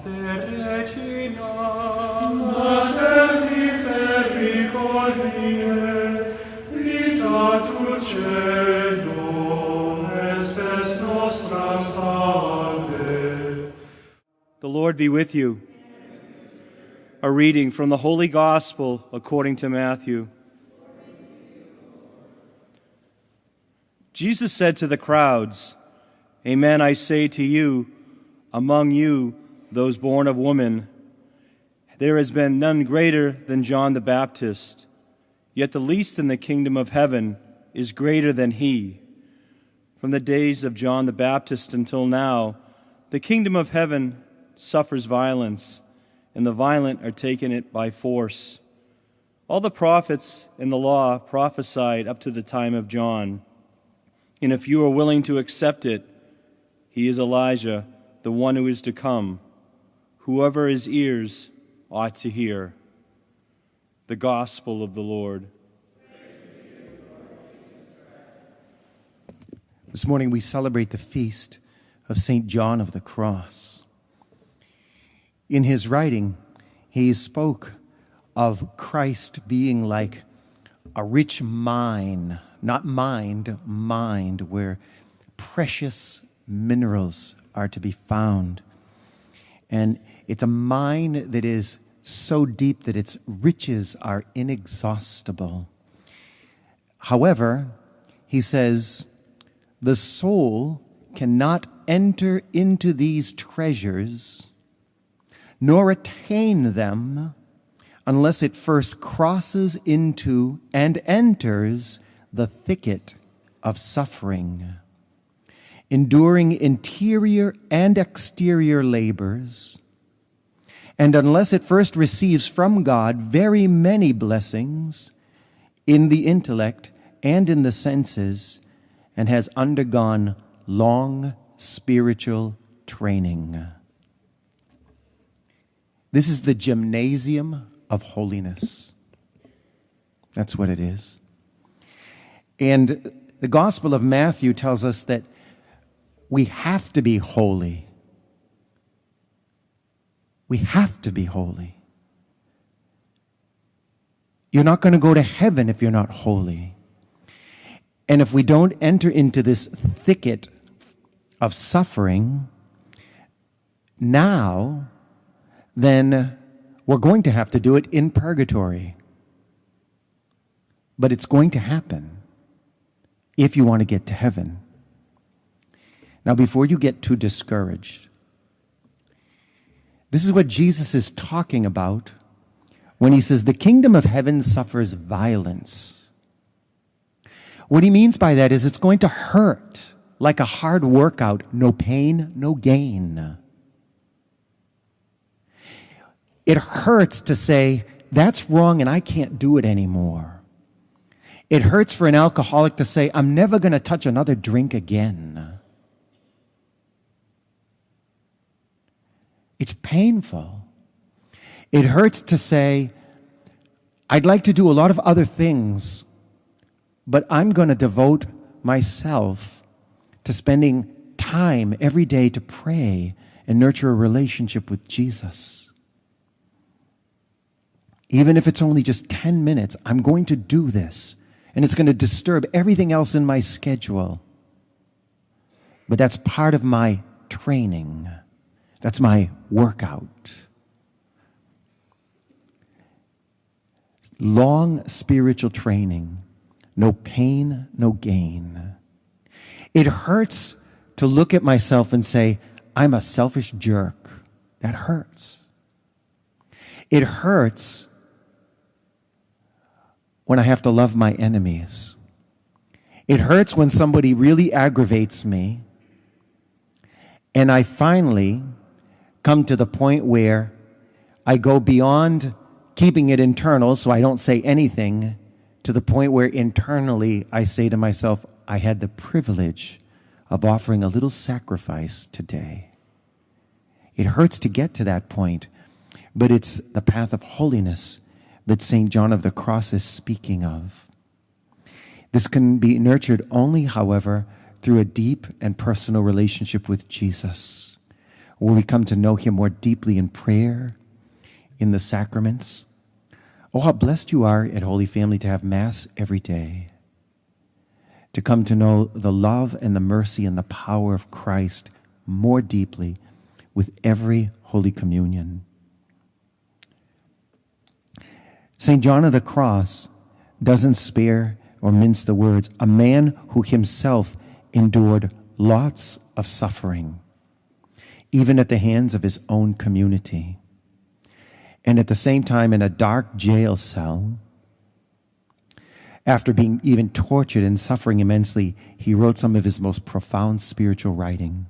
Regina, Mater misericordiae, vita dulcedo, estes nostra salve. The Lord be with you. A reading from the Holy Gospel according to Matthew. Jesus said to the crowds, "Amen, I say to you, among you, those born of woman, there has been none greater than John the Baptist, yet the least in the kingdom of heaven is greater than he. From the days of John the Baptist until now, the kingdom of heaven suffers violence, and the violent are taken it by force. All the prophets in the law prophesied up to the time of John. And if you are willing to accept it, he is Elijah, the one who is to come. Whoever has ears ought to hear." The Gospel of the Lord. This morning we celebrate the feast of St. John of the Cross. In his writing, he spoke of Christ being like a rich mine, not mind, where precious minerals are to be found. And it's a mine that is so deep that its riches are inexhaustible. However, he says, the soul cannot enter into these treasures nor attain them unless it first crosses into and enters the thicket of suffering, enduring interior and exterior labors, and unless it first receives from God very many blessings in the intellect and in the senses, and has undergone long spiritual training. This is the gymnasium of holiness. That's what it is. And the Gospel of Matthew tells us that we have to be holy. We have to be holy. You're not going to go to heaven if you're not holy. And if we don't enter into this thicket of suffering now, then we're going to have to do it in purgatory. But it's going to happen if you want to get to heaven. Now, before you get too discouraged, this is what Jesus is talking about when he says the kingdom of heaven suffers violence. What he means by that is it's going to hurt like a hard workout. No pain, no gain. It hurts to say, that's wrong and I can't do it anymore. It hurts for an alcoholic to say, I'm never going to touch another drink again. It's painful. It hurts to say, I'd like to do a lot of other things, but I'm going to devote myself to spending time every day to pray and nurture a relationship with Jesus. Even if it's only just 10 minutes, I'm going to do this. And it's going to disturb everything else in my schedule. But that's part of my training. That's my workout. Long spiritual training. No pain, no gain. It hurts to look at myself and say, I'm a selfish jerk. That hurts. It hurts when I have to love my enemies. It hurts when somebody really aggravates me, and I finally come to the point where I go beyond keeping it internal so I don't say anything, to the point where internally I say to myself, I had the privilege of offering a little sacrifice today. It hurts to get to that point, but it's the path of holiness that St. John of the Cross is speaking of. This can be nurtured only, however, through a deep and personal relationship with Jesus, where we come to know him more deeply in prayer, in the sacraments. Oh, how blessed you are at Holy Family to have Mass every day, to come to know the love and the mercy and the power of Christ more deeply with every Holy Communion. St. John of the Cross doesn't spare or mince the words. A man who himself endured lots of suffering, even at the hands of his own community. And at the same time, in a dark jail cell, after being even tortured and suffering immensely, he wrote some of his most profound spiritual writing.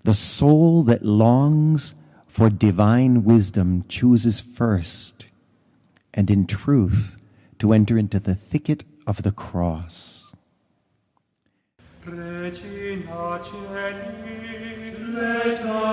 The soul that longs for divine wisdom chooses first, and in truth, to enter into the thicket of the cross. Regina Celi, let us